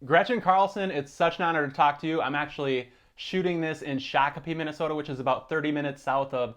Gretchen Carlson, it's such an honor to talk to you. I'm actually shooting this in Shakopee, Minnesota, which is about 30 minutes south of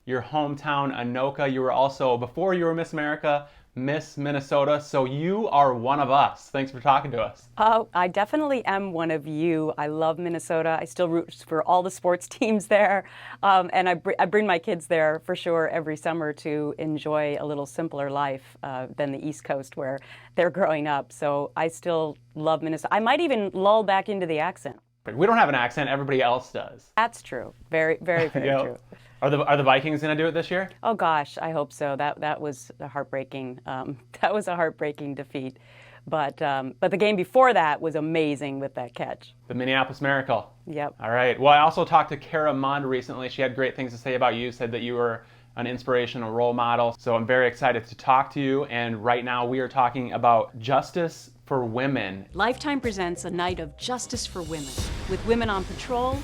your hometown, Anoka. You were also, before you were Miss America, Miss Minnesota, so you are one of us. Thanks for talking to us. Oh, I definitely am one of you. I love Minnesota. I still root for all the sports teams there. And I bring my kids there for sure every summer to enjoy a little simpler life than the East Coast where they're growing up. So I still love Minnesota. I might even lull back into the accent. We don't have an accent, everybody else does. That's true. Very, very, very Yep. true. Are the Vikings going to do it this year? Oh gosh, I hope so. That was a heartbreaking. That was a heartbreaking defeat. But the game before that was amazing with that catch. The Minneapolis Miracle. Yep. All right. Well, I also talked to Kara Mund recently. She had great things to say about you, said that you were an inspirational role model. So I'm very excited to talk to you. And right now we are talking about justice for women. Lifetime presents a night of justice for women, with women on patrol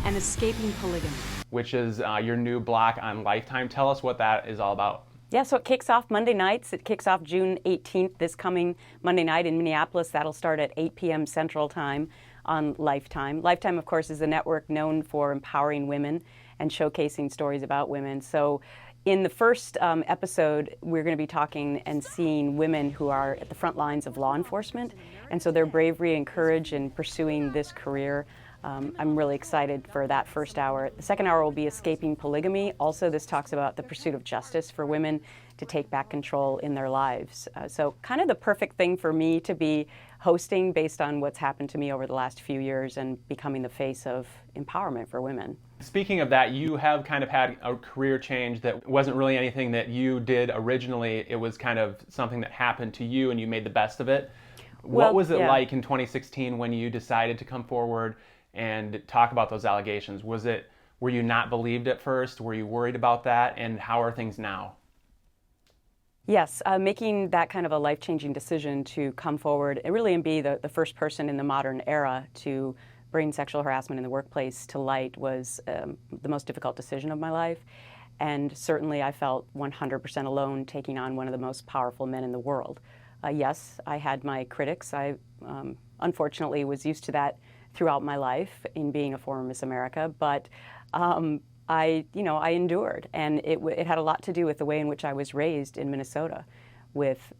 and escaping polygamy. Which is your new block on Lifetime. Tell us what that is all about. Yeah, so it kicks off Monday nights. It kicks off June 18th, this coming Monday night in Minneapolis. That'll start at 8 p.m. Central Time on Lifetime. Lifetime, of course, is a network known for empowering women and showcasing stories about women. So in the first episode, we're going to be talking and seeing women who are at the front lines of law enforcement. And so their bravery and courage in pursuing this career. I'm really excited for that first hour. The second hour will be Escaping Polygamy. Also, this talks about the pursuit of justice for women to take back control in their lives. So kind of the perfect thing for me to be hosting based on what's happened to me over the last few years and becoming the face of empowerment for women. Speaking of that, you have kind of had a career change that wasn't really anything that you did originally. It was kind of something that happened to you and you made the best of it. What was it like in 2016 when you decided to come forward and talk about those allegations? Were you not believed at first? Were you worried about that? And how are things now? Yes, making that kind of a life-changing decision to come forward and really be the first person in the modern era to bring sexual harassment in the workplace to light was the most difficult decision of my life. And certainly I felt 100% alone taking on one of the most powerful men in the world. Yes, I had my critics. I unfortunately was used to that throughout my life in being a former Miss America, but I endured, and it had a lot to do with the way in which I was raised in Minnesota, with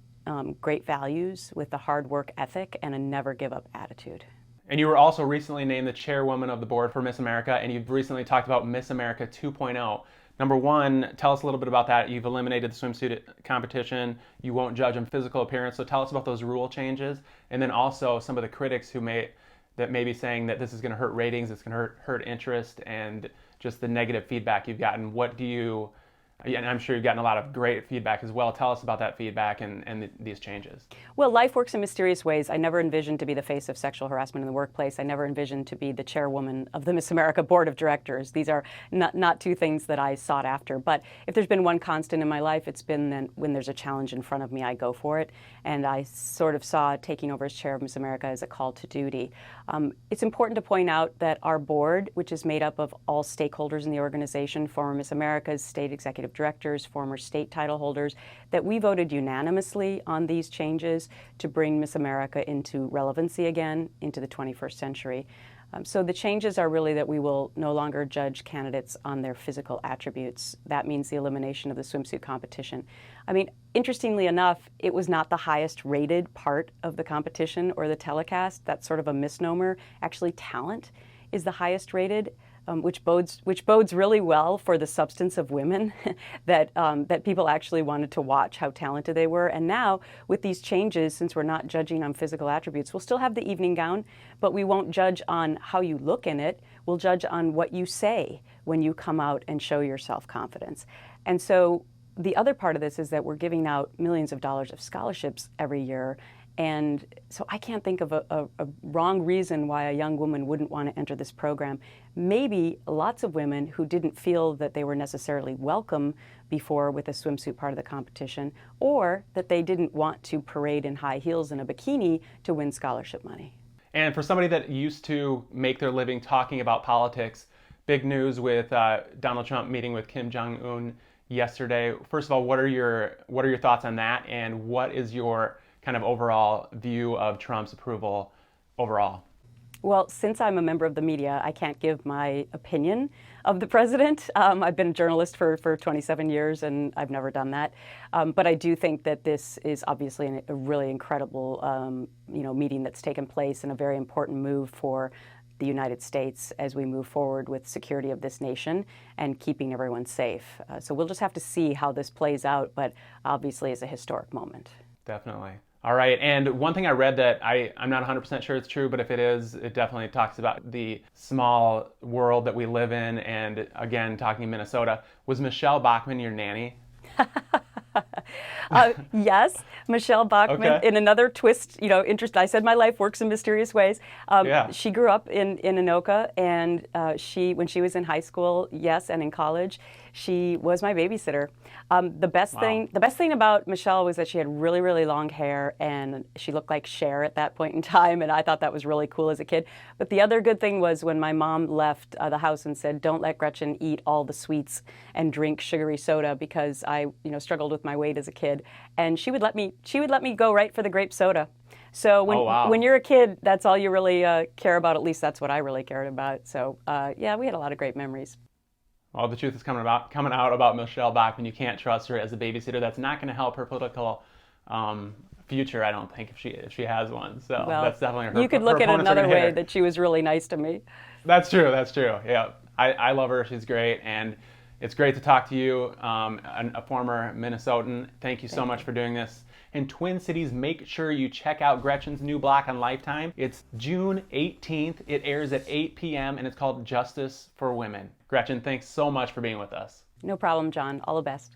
great values, with the hard work ethic, and a never give up attitude. And you were also recently named the chairwoman of the board for Miss America, and you've recently talked about Miss America 2.0. Number one, tell us a little bit about that. You've eliminated the swimsuit competition. You won't judge on physical appearance. So tell us about those rule changes, and then also some of the critics that may be saying that this is going to hurt ratings, it's going to hurt interest, and just the negative feedback you've gotten. And I'm sure you've gotten a lot of great feedback as well. Tell us about that feedback and these changes. Well, life works in mysterious ways. I never envisioned to be the face of sexual harassment in the workplace. I never envisioned to be the chairwoman of the Miss America Board of Directors. These are not two things that I sought after. But if there's been one constant in my life, it's been that when there's a challenge in front of me, I go for it. And I sort of saw taking over as chair of Miss America as a call to duty. It's important to point out that our board, which is made up of all stakeholders in the organization, former Miss America's state executive directors, former state title holders, that we voted unanimously on these changes to bring Miss America into relevancy again into the 21st century. So the changes are really that we will no longer judge candidates on their physical attributes. That means the elimination of the swimsuit competition. I mean, interestingly enough, it was not the highest rated part of the competition or the telecast. That's sort of a misnomer. Actually, talent is the highest rated. Which bodes really well for the substance of women, that people actually wanted to watch how talented they were. And now, with these changes, since we're not judging on physical attributes, we'll still have the evening gown, but we won't judge on how you look in it. We'll judge on what you say when you come out and show your self-confidence. And so the other part of this is that we're giving out millions of dollars of scholarships every year. And so I can't think of a wrong reason why a young woman wouldn't want to enter this program. Maybe lots of women who didn't feel that they were necessarily welcome before with a swimsuit part of the competition, or that they didn't want to parade in high heels and a bikini to win scholarship money. And for somebody that used to make their living talking about politics, big news with Donald Trump meeting with Kim Jong-un yesterday. First of all, what are your thoughts on that, and what is your kind of overall view of Trump's approval overall? Well, since I'm a member of the media, I can't give my opinion of the president. I've been a journalist for 27 years, and I've never done that. But I do think that this is obviously a really incredible, meeting that's taken place, and a very important move for the United States as we move forward with security of this nation and keeping everyone safe. So we'll just have to see how this plays out, but obviously it's a historic moment. Definitely. All right. And one thing I read that I'm not 100% sure it's true, but if it is, it definitely talks about the small world that we live in. And again, talking Minnesota, was Michelle Bachmann your nanny? Yes, Michelle Bachmann. Okay. In another twist, interest. I said my life works in mysterious ways. Yeah. She grew up in Anoka, and when she was in high school, yes, and in college, she was my babysitter. The best thing about Michelle was that she had really, really long hair, and she looked like Cher at that point in time, and I thought that was really cool as a kid. But the other good thing was when my mom left the house and said, "Don't let Gretchen eat all the sweets and drink sugary soda," because I, struggled with my weight as a kid, and she would let me go right for the grape soda. So when you're a kid, that's all you really care about. At least that's what I really cared about. So yeah, we had a lot of great memories. Well, the truth is coming out about Michelle Bachmann. You can't trust her as a babysitter. That's not going to help her political future, I don't think, if she has one. So Well, that's definitely her. you could look her at it opponents are another gonna hit way, her. that she was really nice to me. That's true. That's true. Yeah, I love her. She's great, and it's great to talk to you, a former Minnesotan. Thank you so much for doing this. In Twin Cities, make sure you check out Gretchen's new block on Lifetime. It's June 18th. It airs at 8 p.m. and it's called Justice for Women. Gretchen, thanks so much for being with us. No problem, John. All the best.